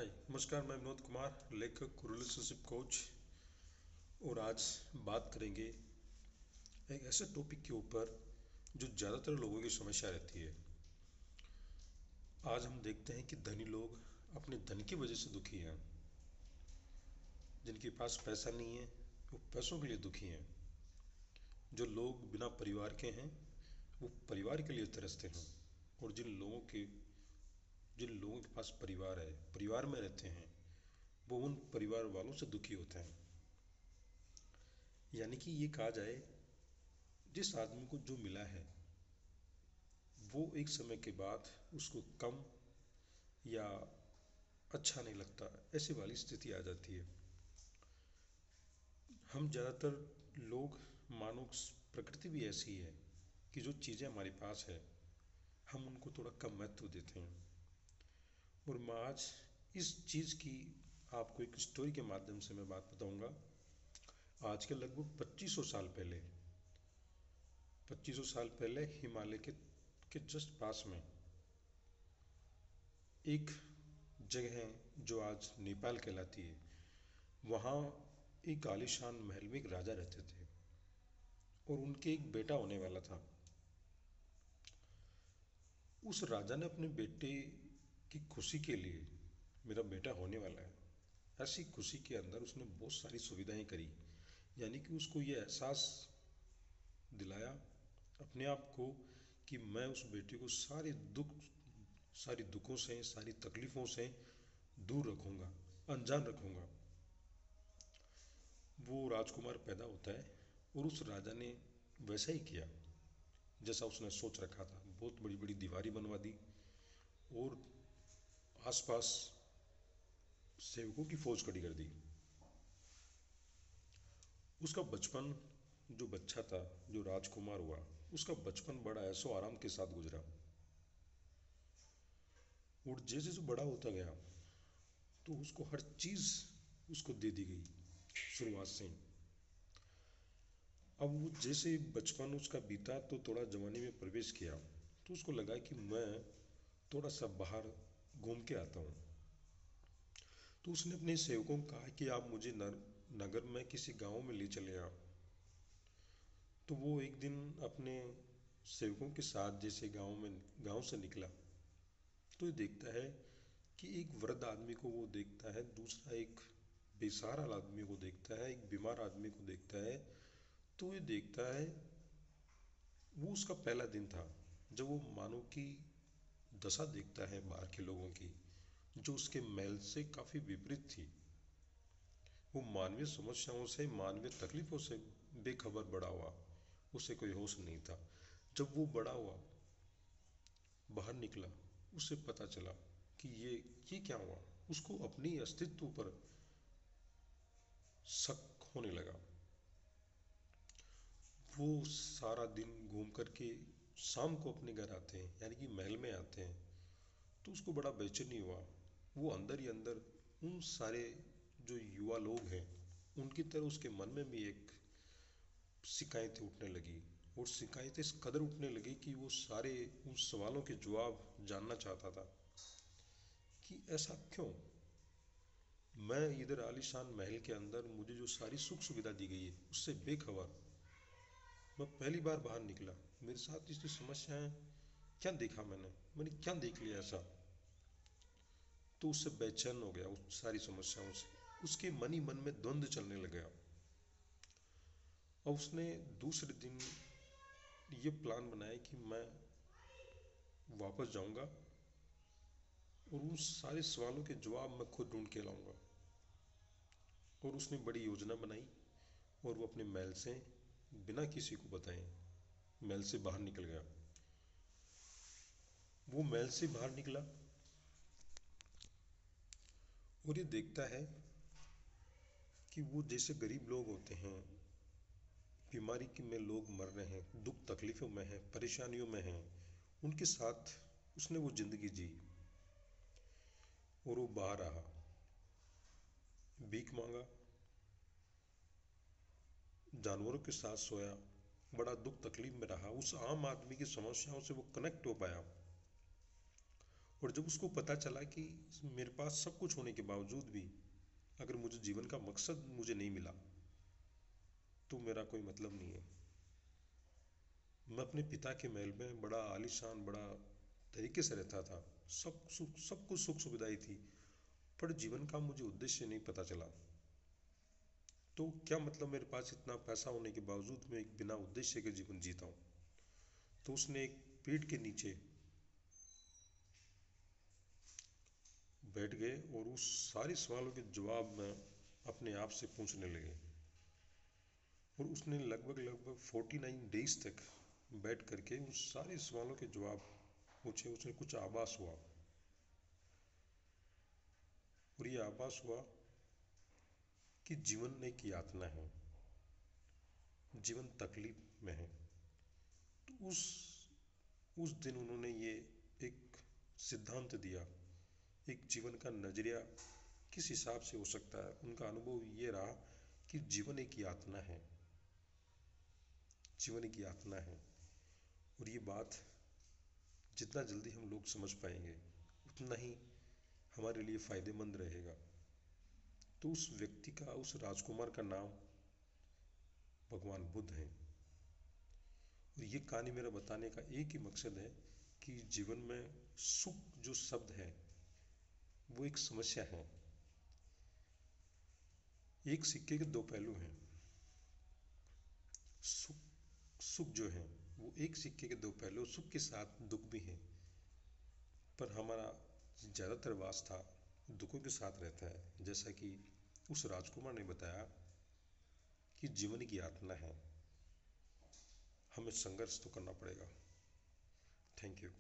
हाय नमस्कार। मैं विनोद कुमार, लेखक, रिलेशनशिप कोच। और आज बात करेंगे एक ऐसे टॉपिक के ऊपर जो ज़्यादातर लोगों की समस्या रहती है। आज हम देखते हैं कि धनी लोग अपने धन की वजह से दुखी हैं। जिनके पास पैसा नहीं है वो पैसों के लिए दुखी हैं। जो लोग बिना परिवार के हैं वो परिवार के लिए तरसते हैं। और जिन लोगों के पास परिवार है, परिवार में रहते हैं, वो उन परिवार वालों से दुखी होते हैं। यानी कि ये कहा जाए, जिस आदमी को जो मिला है वो एक समय के बाद उसको कम या अच्छा नहीं लगता, ऐसी वाली स्थिति आ जाती है। हम ज़्यादातर लोग, मानव प्रकृति भी ऐसी है कि जो चीज़ें हमारे पास है हम उनको थोड़ा कम महत्व देते हैं। और मैं आज इस चीज़ की आपको एक स्टोरी के माध्यम से मैं बात बताऊंगा। आज के लगभग 2500 साल पहले हिमालय के जस्ट पास में एक जगह है जो आज नेपाल कहलाती है। वहाँ एक आलीशान महल में एक राजा रहते थे और उनके एक बेटा होने वाला था। उस राजा ने अपने बेटे की खुशी के लिए, मेरा बेटा होने वाला है, ऐसी खुशी के अंदर उसने बहुत सारी सुविधाएं करी। यानी कि उसको ये एहसास दिलाया अपने आप को कि मैं उस बेटे को सारी दुखों से, सारी तकलीफ़ों से दूर रखूँगा, अनजान रखूँगा। वो राजकुमार पैदा होता है और उस राजा ने वैसा ही किया जैसा उसने सोच रखा था। बहुत बड़ी बड़ी दीवारें बनवा दी और आसपास सेवकों की फौज खड़ी कर दी। उसका बचपन, जो बच्चा था, जो राजकुमार हुआ, उसका बचपन बड़ा ऐशो आराम के साथ गुजरा। और जैसे जैसे बड़ा होता गया तो उसको हर चीज़ उसको दे दी गई शुरुआत से ही। अब वो जैसे बचपन उसका बीता तो थोड़ा जवानी में प्रवेश किया तो उसको लगा कि मैं थोड़ा सा बाहर घूम के आता हूँ। तो उसने अपने सेवकों को कहा कि आप मुझे नगर में किसी गांव में ले चले आओ। तो वो एक दिन अपने सेवकों के साथ जैसे गांव से निकला तो ये देखता है कि एक वृद्ध आदमी को वो देखता है, दूसरा एक बेसहारा आदमी को देखता है, एक बीमार आदमी को देखता है। तो ये देखता है, वो उसका पहला दिन था जब वो मानव की दशा देखता है बाहर के लोगों की, जो उसके महल से काफ़ी विपरीत थी। वो मानवीय समस्याओं से, मानवीय तकलीफ़ों से बेखबर बड़ा हुआ, उसे कोई होश नहीं था। जब वो बड़ा हुआ, बाहर निकला, उसे पता चला कि ये क्या हुआ। उसको अपनी अस्तित्व पर शक होने लगा। वो सारा दिन घूम करके शाम को अपने घर आते हैं, यानी कि महल में आते हैं, तो उसको बड़ा बेचैनी हुआ। वो अंदर ही अंदर उन सारे जो युवा लोग हैं उनकी तरह उसके मन में भी एक शिकायतें उठने लगी। और शिकायतें इस कदर उठने लगी कि वो सारे उन सवालों के जवाब जानना चाहता था कि ऐसा क्यों। मैं इधर आलीशान महल के अंदर मुझे जो सारी सुख सुविधा दी गई है उससे बेखबर, मैं पहली बार बाहर निकला, मेरे साथ इतनी समस्याएं, क्या देखा मैंने क्या देख लिया ऐसा। तो उससे बेचैन हो गया उस सारी समस्याओं से, उसके मन ही मन में द्वंद्व चलने लग गया। और उसने दूसरे दिन ये प्लान बनाया कि मैं वापस जाऊंगा और उन सारे सवालों के जवाब मैं खुद ढूंढ के लाऊंगा। और उसने बड़ी योजना बनाई और वो अपने महल से बिना किसी को बताए महल से बाहर निकल गया। वो महल से बाहर निकला और ये देखता है कि वो जैसे गरीब लोग होते हैं, बीमारी की में लोग मर रहे हैं, दुख तकलीफ़ों में हैं, परेशानियों में हैं, उनके साथ उसने वो ज़िंदगी जी। और वो बाहर रहा, भीख मांगा, जानवरों के साथ सोया, बड़ा दुख तकलीफ में रहा। उस आम आदमी की समस्याओं से वो कनेक्ट हो पाया और जब उसको पता चला कि मेरे पास सब कुछ होने के बावजूद भी अगर मुझे जीवन का मकसद मुझे नहीं मिला तो मेरा कोई मतलब नहीं है। मैं अपने पिता के महल में बड़ा आलीशान, बड़ा तरीके से रहता था, सब कुछ सुख सुविधाएं थी, पर जीवन का मुझे उद्देश्य नहीं पता चला। तो क्या मतलब मेरे पास इतना पैसा होने के बावजूद मैं एक बिना उद्देश्य के जीवन जीता हूँ। तो उसने एक पेड़ के नीचे बैठ गए और उस सारे सवालों के जवाब में अपने आप से पूछने लगे। और उसने लगभग लगभग 49 डेज तक बैठ करके उस सारे सवालों के जवाब पूछे। उसे कुछ आभास हुआ, और ये आभास हुआ कि जीवन एक यातना है, जीवन तकलीफ में है। तो उस दिन उन्होंने ये एक सिद्धांत दिया, एक जीवन का नजरिया किस हिसाब से हो सकता है। उनका अनुभव ये रहा कि जीवन एक यातना है, जीवन एक यातना है। और ये बात जितना जल्दी हम लोग समझ पाएंगे उतना ही हमारे लिए फायदेमंद रहेगा। तो उस व्यक्ति का, उस राजकुमार का नाम भगवान बुद्ध है। और ये कहानी मेरा बताने का एक ही मकसद है कि जीवन में सुख जो शब्द है वो एक समस्या है। एक सिक्के के दो पहलू हैं। सुख सुख जो है वो एक सिक्के के दो पहलू, सुख के साथ दुख भी है। पर हमारा ज़्यादातर वास्ता दुखों के साथ रहता है। जैसा कि उस राजकुमार ने बताया कि जीवन की यातना है, हमें संघर्ष तो करना पड़ेगा। Thank you.